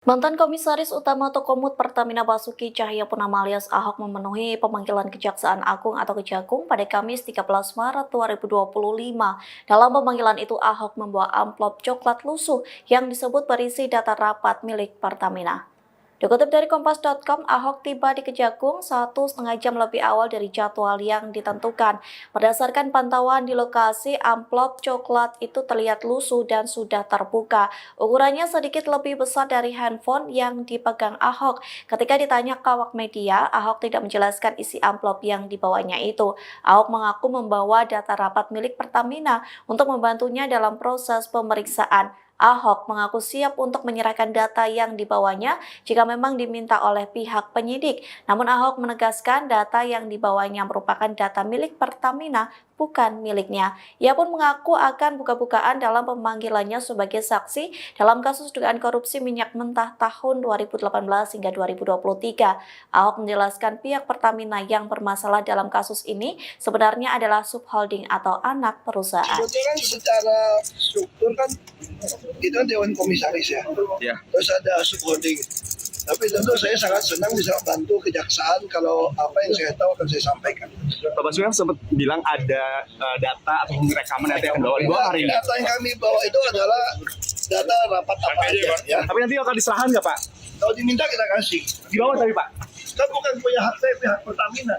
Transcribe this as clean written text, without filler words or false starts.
Mantan Komisaris Utama Tokomut Pertamina Basuki Cahayapurnama alias Ahok memenuhi pemanggilan Kejaksaan Agung atau Kejagung pada Kamis 13 Maret 2025. Dalam pemanggilan itu, Ahok membawa amplop coklat lusuh yang disebut berisi data rapat milik Pertamina. Dikutip dari Kompas.com, Ahok tiba di Kejagung 1,5 jam lebih awal dari jadwal yang ditentukan. Berdasarkan pantauan di lokasi, amplop coklat itu terlihat lusuh dan sudah terbuka. Ukurannya sedikit lebih besar dari handphone yang dipegang Ahok. Ketika ditanya ke awak media, Ahok tidak menjelaskan isi amplop yang dibawanya itu. Ahok mengaku membawa data rapat milik Pertamina untuk membantunya dalam proses pemeriksaan. Ahok mengaku siap untuk menyerahkan data yang dibawanya jika memang diminta oleh pihak penyidik. Namun Ahok menegaskan data yang dibawanya merupakan data milik Pertamina, bukan miliknya. Ia pun mengaku akan buka-bukaan dalam pemanggilannya sebagai saksi dalam kasus dugaan korupsi minyak mentah tahun 2018 hingga 2023. Ahok menjelaskan pihak Pertamina yang bermasalah dalam kasus ini sebenarnya adalah subholding atau anak perusahaan. Sebetulnya secara struktur kan itu kan Dewan Komisaris ya. Terus ada subholding. Tapi tentu saya sangat senang bisa bantu kejaksaan kalau apa yang saya tahu akan saya sampaikan. Pak Basuki sempat bilang ada data atau rekaman data yang dibawa hari ini. Data yang kami bawa itu adalah data rapat apa aja ya. Tapi nanti akan diserahkan nggak Pak? Kalau diminta kita kasih. Di bawah tapi Pak? Kan bukan punya hak saya, pihak Pertamina.